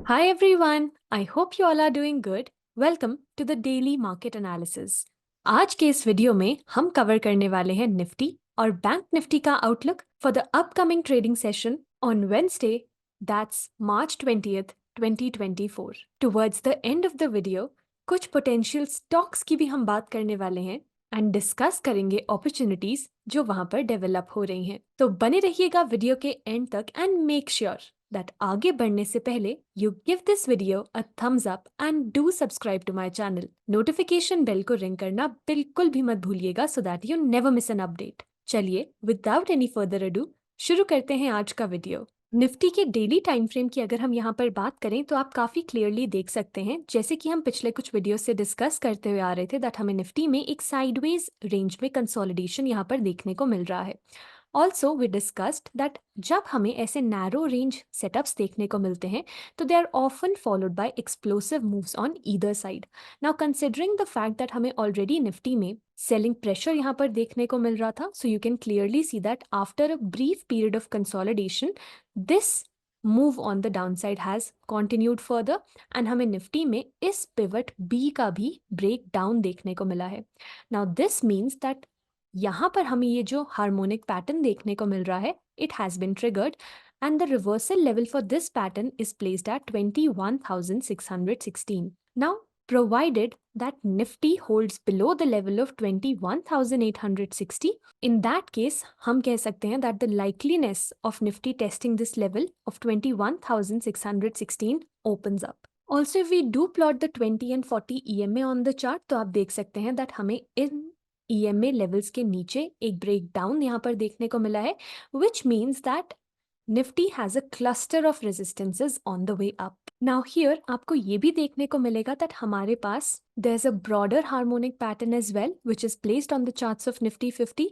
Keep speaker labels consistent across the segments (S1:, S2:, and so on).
S1: Hi everyone, I hope you all are doing good. Welcome to the Daily Market Analysis. आज के इस video में हम cover करने वाले हैं निफ्टी और बैंक निफ्टी का outlook for the upcoming trading session on Wednesday that's March 20th 2024. Towards the end of the video कुछ पोटेंशियल स्टॉक्स की भी हम बात करने वाले हैं एंड डिस्कस करेंगे अपॉर्चुनिटीज जो वहां पर डेवलप हो रही हैं. तो बने रहिएगा वीडियो के एंड तक एंड मेक श्योर that आगे बढ़ने से पहले you give this video a thumbs up and do subscribe to my channel. Notification bell को रिंग करना बिल्कुल भी मत भूलिएगा so that you never miss an update. चलिए without any further ado शुरू करते हैं आज का वीडियो. निफ्टी के डेली टाइम फ्रेम की अगर हम यहाँ पर बात करें तो आप काफ़ी क्लियरली देख सकते हैं, जैसे कि हम पिछले कुछ वीडियो से डिस्कस करते हुए आ रहे थे, दैट हमें निफ्टी में एक साइडवेज रेंज में कंसोलिडेशन यहाँ पर देखने को मिल रहा है. ऑल्सो वी डिस्कस्ड दैट जब हमें ऐसे नैरो रेंज सेटअप्स देखने को मिलते हैं तो they are often followed by explosive moves on either side. Now considering the fact that हमें ऑलरेडी निफ्टी में सेलिंग प्रेशर यहाँ पर देखने को मिल रहा था, so you can clearly see that after a brief period of consolidation this move on the down side has continued further and हमें निफ्टी में इस पिवट बी का भी ब्रेक डाउन देखने को मिला है. नाउ दिस मीन्स दैट यहाँ पर हमें ये जो हार्मोनिक पैटर्न देखने को मिल रहा है, it has been triggered and the reversal level for this pattern is placed at 21,616. Now, provided that Nifty holds below the level of 21,860, in that case, हम कह सकते हैं that the likeliness of Nifty testing this level of 21,616 opens up. Also, if we do plot the 20 and 40 EMA on the chart, तो आप देख सकते हैं that हमें इन EMA levels के नीचे एक breakdown यहाँ पर देखने को मिला है, which means that Nifty has a cluster of resistances on the way up. Now here आपको ये भी देखने को मिलेगा that हमारे पास there's a broader harmonic pattern as well which is placed on the charts of Nifty 50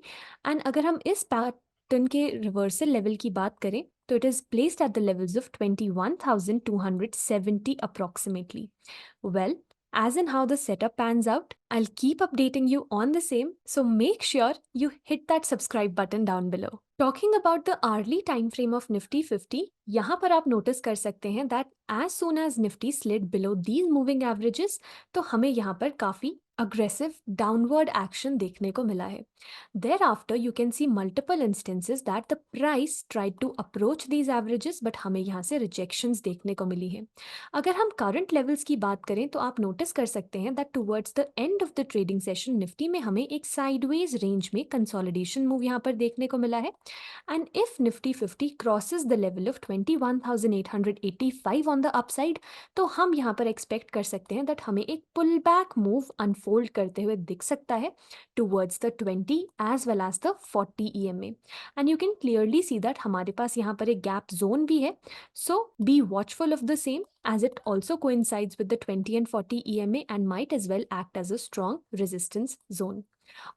S1: and अगर हम इस पैटर्न के रिवर्सल लेवल की बात करें तो it is placed at the levels of 21,270 approximately. Well, as in how the setup pans out, I'll keep updating you on the same, so make sure you hit that subscribe button down below. Talking about the hourly time frame of Nifty 50, यहाँ पर आप notice कर सकते हैं that as soon as Nifty slid below these moving averages, तो हमें यहाँ पर काफ़ी aggressive downward action देखने को मिला है. Thereafter, you can see multiple instances that the price tried to approach these averages, but हमें यहाँ से rejections देखने को मिली है. अगर हम current levels की बात करें तो आप नोटिस कर सकते हैं that towards the end of the trading session, Nifty में हमें एक sideways range में consolidation move यहाँ पर देखने को मिला है. And if Nifty 50 crosses the level of 21,885 on the upside, तो हम यहाँ पर expect कर सकते हैं that हमें एक pullback move unfold करते हुए दिख सकता है towards the 20 as well as the 40 EMA. And you can clearly see that हमारे पास यहाँ पर एक gap zone भी है. So be watchful of the same as it also coincides with the 20 and 40 EMA and might as well act as a strong resistance zone.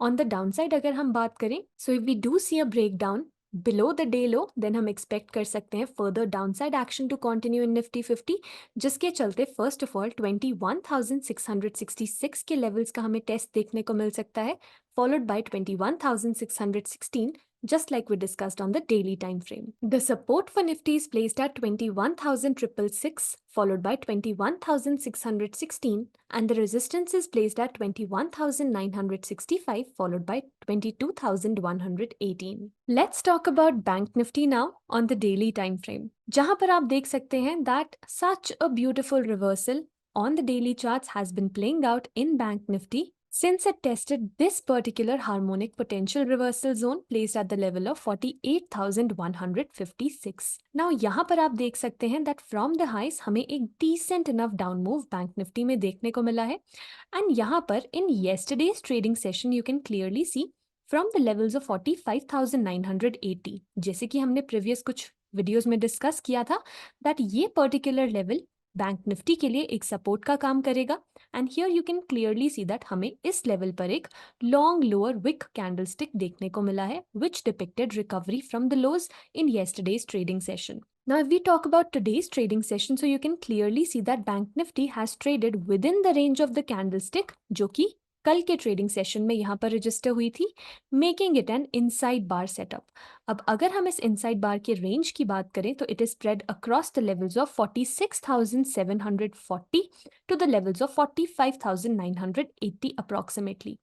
S1: On the downside अगर हम बात करें, so if we do see a breakdown below the day low, then हम expect कर सकते हैं further downside action to continue in Nifty 50, जिसके चलते first of all 21,666 के levels का हमें टेस्ट देखने को मिल सकता है, followed by 21,616, just like we discussed on the daily time frame. The support for Nifty is placed at 21,666, followed by 21,616, and the resistance is placed at 21,965, followed by 22,118. Let's talk about Bank Nifty now on the daily time frame, जहां पर आप देख सकते हैं that such a beautiful reversal on the daily charts has been playing out in Bank Nifty since it tested this particular harmonic potential reversal zone placed at the level of 48,156. Now यहाँ पर आप देख सकते हैं that from the highs हमें एक decent enough down move Bank Nifty में देखने को मिला है and यहाँ पर in yesterday's trading session you can clearly see from the levels of 45,980, जैसे कि हमने previous कुछ वीडियोस में डिस्कस किया था that ये particular level बैंक निफ्टी के लिए एक सपोर्ट का काम करेगा and here you can clearly see that हमें इस लेवल पर एक लॉन्ग लोअर विक कैंडलस्टिक देखने को मिला है which depicted recovery from the lows in yesterday's trading session. Now if we talk about today's trading session, so you can clearly see that Bank Nifty has traded within the range of the candlestick, जो कि कल के trading session में यहाँ पर register हुई थी, making it an inside bar setup. अब अगर हम इस इनसाइड बार के रेंज की बात करें तो it is spread across the levels of 46,740 to the levels of 45,980 approximately.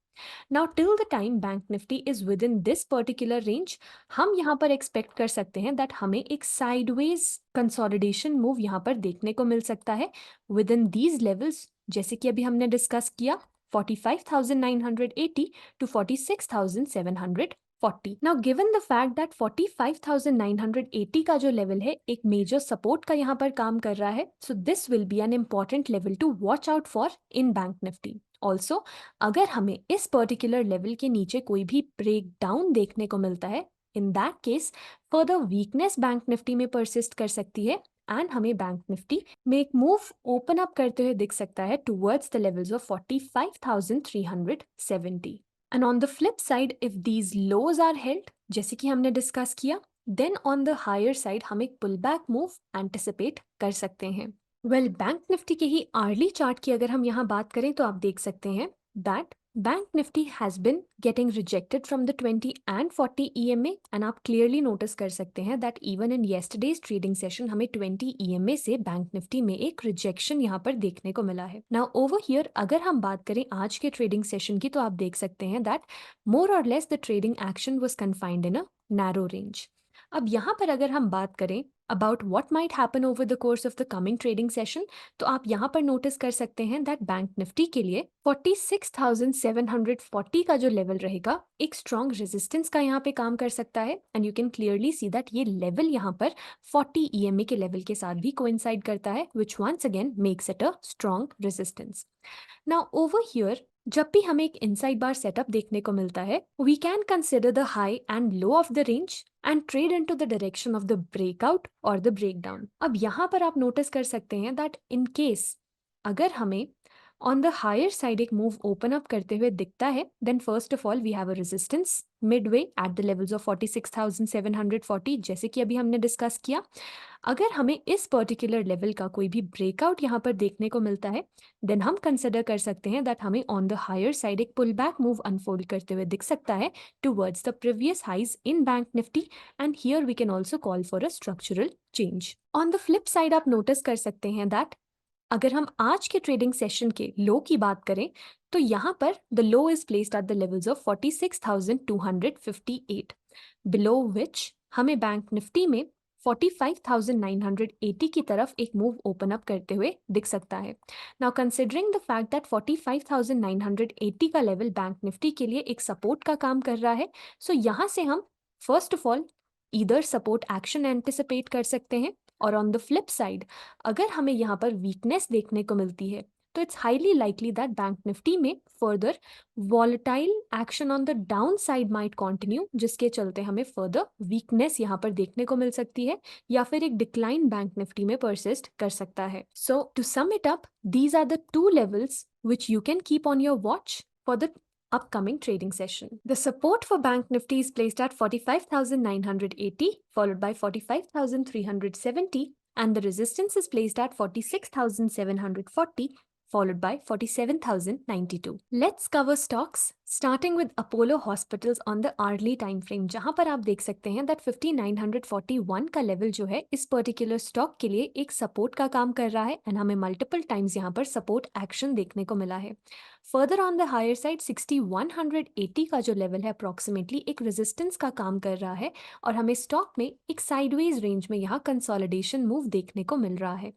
S1: Now till the time Bank Nifty is within this particular range, हम यहाँ पर एक्सपेक्ट कर सकते हैं दैट हमें एक साइडवेज कंसोलिडेशन मूव यहाँ पर देखने को मिल सकता है विद इन दीज लेवल्स, जैसे कि अभी हमने डिस्कस किया 45,980 to 46,740. Now given the fact that 45,980 का जो लेवल है एक मेजर सपोर्ट का यहाँ पर काम कर रहा है, so this will be an important level to watch out for in Bank Nifty. Also अगर हमें इस पर्टिकुलर लेवल के नीचे कोई भी ब्रेक डाउन देखने को मिलता है, in that case further weakness bank Nifty में परसिस्ट कर सकती है एंड हमें बैंक निफ्टी में एक मूव ओपन अप करते हुए दिख सकता है towards the levels of 45,370। And on the flip side if these lows are held, जैसे कि हमने डिस्कस किया, then on the higher side हम एक पुल बैक मूव एंटिसिपेट कर सकते हैं। वेल, बैंक निफ्टी के ही आर्ली चार्ट की अगर हम यहाँ बात करें तो आप देख सकते हैं that bank Nifty has been getting rejected from the 20 and 40 EMA and आप क्लियरली नोटिस कर सकते हैं that even in yesterday's trading session हमें 20 EMA से बैंक निफ्टी में एक रिजेक्शन यहाँ पर देखने को मिला है। नाउ ओवर हियर अगर हम बात करें आज के ट्रेडिंग सेशन की तो आप देख सकते हैं दैट मोर और less the trading action was confined in a narrow range. अब यहाँ पर अगर हम बात करें about what might happen over the course of the coming trading session, तो आप यहाँ पर नोटिस कर सकते हैं दैट बैंक निफ्टी के लिए 46,740 का जो लेवल रहेगा एक स्ट्रॉन्ग रेजिस्टेंस का यहाँ पे काम कर सकता है and you can clearly see that ये लेवल यहाँ पर 40 EMA के लेवल के साथ भी कोइंसाइड करता है which once again makes it a strong resistance. Now over here जब भी हमें एक इनसाइड बार सेटअप देखने को मिलता है, we can consider the high and low of the range and trade into the direction of the breakout और the breakdown. अब यहाँ पर आप नोटिस कर सकते हैं दैट इन केस अगर हमें ऑन द हायर साइड एक मूव ओपन अप करते हुए दिखता है, then first of all we have a resistance midway at the levels of 46,740, जैसे कि अभी हमने डिस्कस किया। अगर हमें इस पर्टिकुलर लेवल का कोई भी ब्रेकआउट यहाँ पर देखने को मिलता है, देन हम कंसिडर कर सकते हैं दैट हमें ऑन द हायर साइड एक पुल बैक मूव अनफोल्ड करते हुए दिख सकता है towards the previous highs in Bank Nifty and here we can also call for a structural change. On the flip side आप नोटिस कर सकते हैं दैट अगर हम आज के ट्रेडिंग सेशन के लो की बात करें तो यहाँ पर the low is placed at the levels of 46,258, below which हमें बैंक निफ्टी में 45,980 की तरफ एक मूव ओपन अप करते हुए दिख सकता है। Now considering the fact that 45,980 का लेवल बैंक निफ्टी के लिए एक सपोर्ट का काम कर रहा है, सो यहाँ से हम first of all either support action anticipate कर सकते हैं, और ऑन द फ्लिप साइड अगर हमें यहाँ पर वीकनेस देखने को मिलती है तो it's highly likely that bank Nifty में further volatile action on the down side might continue, जिसके चलते हमें फर्दर वीकनेस यहाँ पर देखने को मिल सकती है या फिर एक डिक्लाइन बैंक निफ्टी में परसिस्ट कर सकता है। So to sum it up, these are the two levels which you can keep on your watch for the upcoming trading session. The support for Bank Nifty is placed at 45,980 followed by 45,370 and the resistance is placed at 46,740 followed by 47,092. Let's cover stocks starting with Apollo Hospitals on the hourly time frame, जहां पर आप देख सकते हैं that 5941 का level जो है इस पर्टिकुलर स्टॉक के लिए एक सपोर्ट का काम कर रहा है एंड हमें मल्टीपल टाइम्स यहाँ पर सपोर्ट एक्शन देखने को मिला है। Further on the higher side 6180 का जो लेवल है अप्रॉक्सीमेटली एक रेजिस्टेंस का काम कर रहा है और हमें स्टॉक में एक साइडवेज रेंज में यहाँ कंसोलिडेशन मूव देखने को मिल रहा है।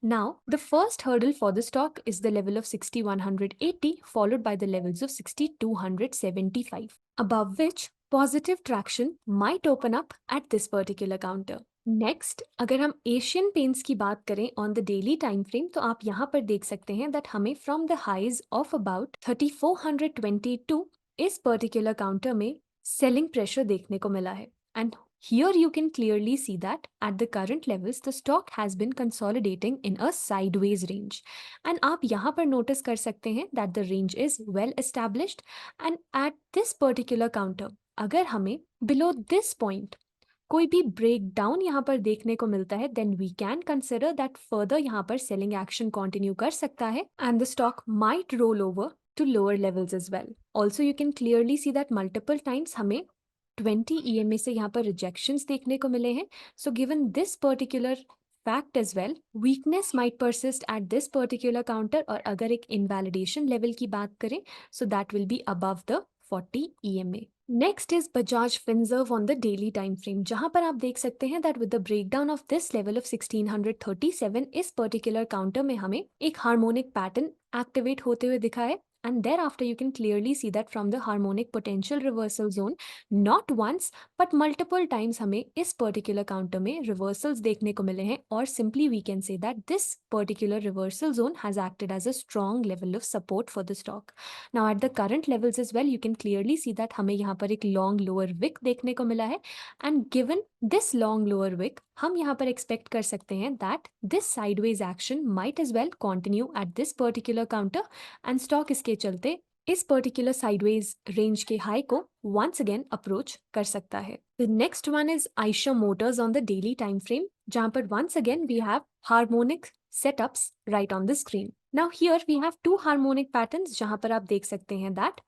S1: Now the first hurdle for the stock is the level of 6180 followed by the levels of 6275, above which positive traction might open up at this particular counter. Next अगर हम Asian Paints की बात करें on the daily time frame तो आप यहाँ पर देख सकते हैं दैट हमें from the highs of about 3422 इस पर्टिकुलर काउंटर में सेलिंग प्रेशर देखने को मिला है and here you can clearly see that at the current levels the stock has been consolidating in a sideways range and आप यहाँ पर notice कर सकते हैं that the range is well established and at this particular counter अगर हमें below this point कोई भी ब्रेक डाउन यहाँ पर देखने को मिलता है then we can consider that further यहाँ पर सेलिंग एक्शन कंटिन्यू कर सकता है and the stock might roll over to lower levels as well. Also, you can clearly see that multiple times हमें 20 EMA से यहाँ पर rejections देखने को मिले हैं. So given this particular fact as well, weakness might persist at this particular counter, और अगर एक invalidation level की बात करें, so that will be above the 40 EMA. Next is Bajaj Finserv on the daily time frame, जहां पर आप देख सकते हैं that with the breakdown of this level of 1637, इस particular counter में हमें एक harmonic pattern activate होते हुए दिखा है. And thereafter you can clearly see that from the harmonic potential reversal zone, not once but multiple times हमें इस particular counter में reversals देखने को मिले हैं, और simply we can say that this particular reversal zone has acted as a strong level of support for the stock. Now at the current levels as well, you can clearly see that हमें यहाँ पर एक long lower wick देखने को मिला है, and given this long lower wick, हम यहाँ पर expect कर सकते हैं that this sideways action might as well continue at this particular counter, and stock इसके चलते इस particular sideways range के high को once again approach कर सकता है. The next one is Eicher Motors on the daily time frame, जहाँ पर once again we have harmonic setups right on the screen. Now here we have two harmonic patterns, जहाँ पर आप देख सकते हैं that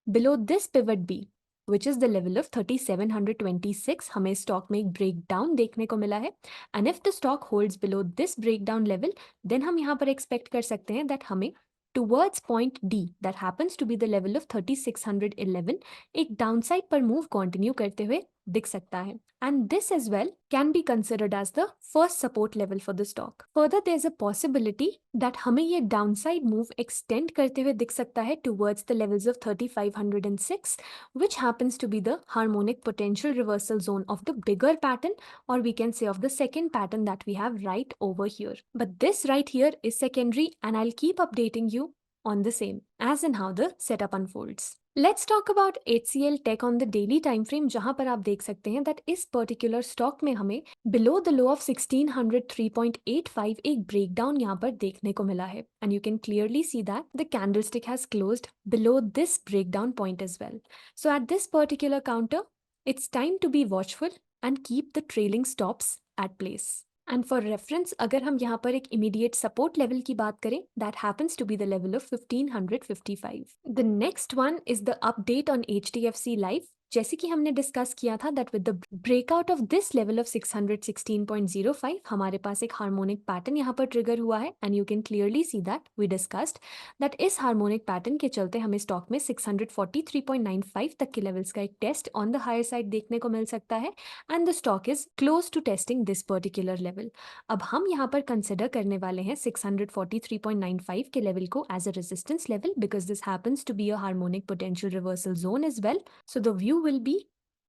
S1: below this pivot B, which is the level of 3726, हमें stock में एक breakdown देखने को मिला है, and if the stock holds below this breakdown level, then हम यहाँ पर expect कर सकते हैं that हमें towards point D, that happens to be the level of 3611, एक downside पर move continue करते हुए दिख सकता है, and this as well can be considered as the first support level for the stock. Further, there is a possibility that हमें ये downside move extend करते हुए दिख सकता है towards the levels of 3506, which happens to be the harmonic potential reversal zone of the bigger pattern, or we can say of the second pattern that we have right over here. But this right here is secondary, and I'll keep updating you on the same as and how the setup unfolds. Let's talk about HCL Tech on the daily time frame, जहां पर आप देख सकते हैं that इस particular stock में हमें below the low of 1603.85 एक breakdown यहाँ पर देखने को मिला है, and you can clearly see that the candlestick has closed below this breakdown point as well. So at this particular counter, it's time to be watchful and keep the trailing stops at place. And for reference, अगर हम यहाँ पर एक immediate support level की बात करें, that happens to be the level of 1555. The next one is the update on HDFC Life. जैसे कि हमने डिस्कस किया था that with the breakout of this level of 616.05, हमारे पास एक हार्मोनिक पैटर्न यहाँ पर ट्रिगर हुआ है, and you can clearly see that we discussed that इस हार्मोनिक पैटर्न के चलते हमें स्टॉक में 643.95 तक के लेवल्स का एक test on the higher side देखने को मिल सकता है, and the stock is close to testing this particular level. अब हम यहाँ पर कंसिडर करने वाले हैं 643.95 के लेवल को as a resistance level, because this happens to be a harmonic potential reversal zone as well. So the view will be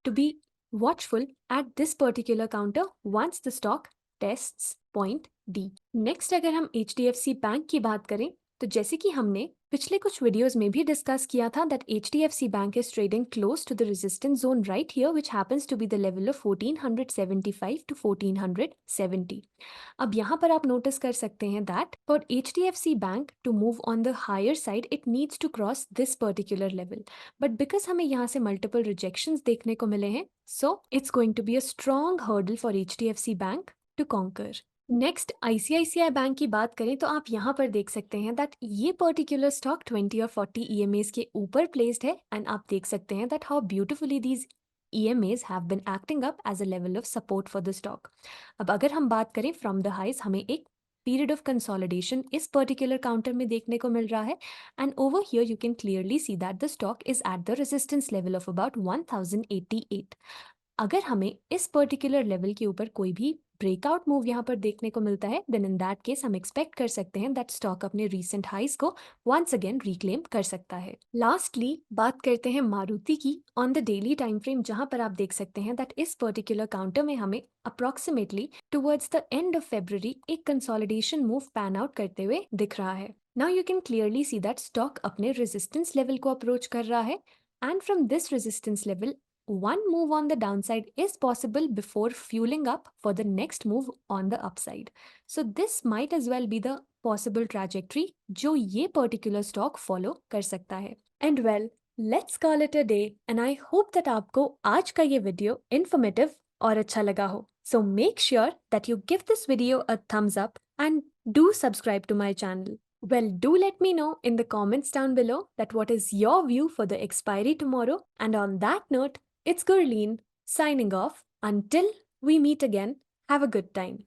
S1: to be watchful at this particular counter once the stock tests point D. Next, अगर हम HDFC bank की बात करें, तो जैसे कि हमने पिछले कुछ वीडियोस में भी डिस्कस किया था that HDFC Bank is trading close to the resistance zone right here, which happens to be the level of 1475 to 1470. अब यहाँ पर आप नोटिस कर सकते हैं that for HDFC Bank to move on the higher side, it needs to cross this particular level. But because हमें यहाँ से multiple rejections देखने को मिले हैं, so it's going to be a strong hurdle for HDFC Bank to conquer. Next ICICI bank की बात करें तो आप यहाँ पर देख सकते हैं दैट ये पर्टिकुलर स्टॉक 20 और 40 EMAs के ऊपर प्लेस्ड है, एंड आप देख सकते हैं that how beautifully these EMAs have been acting up as a level of support for the stock. अब अगर हम बात करें फ्रॉम द हाइज, हमें एक पीरियड ऑफ कंसोलिडेशन इस पर्टिकुलर काउंटर में देखने को मिल रहा है, and over here you can clearly see that the stock is at the resistance level of about 1088. अगर हमें इस पर्टिकुलर लेवल के ऊपर कोई भी ब्रेकआउट मूव यहाँ पर देखने को मिलता है, देन इन दैट केस हम एक्सपेक्ट कर सकते हैं दैट स्टॉक अपने रीसेंट हाइज को वंस अगेन रिक्लेम कर सकता है. लास्टली बात करते हैं मारुति की on the daily time frame, जहां पर आप देख सकते हैं दैट इस पर्टिकुलर काउंटर में हमें approximately towards the end of February एक कंसोलिडेशन मूव पैन आउट करते हुए दिख रहा है. Now you can clearly see that stock अपने रेजिस्टेंस लेवल को अप्रोच कर रहा है, and from this resistance level one move on the downside is possible before fueling up for the next move on the upside. So this might as well be the possible trajectory जो ये particular stock follow कर सकता है. And well, let's call it a day, and I hope that आपको आज का ये video informative और अच्छा लगा हो. So make sure that you give this video a thumbs up and do subscribe to my channel. Well, do let me know in the comments down below that what is your view for the expiry tomorrow. And on that note, it's Gurleen signing off. Until we meet again, have a good time.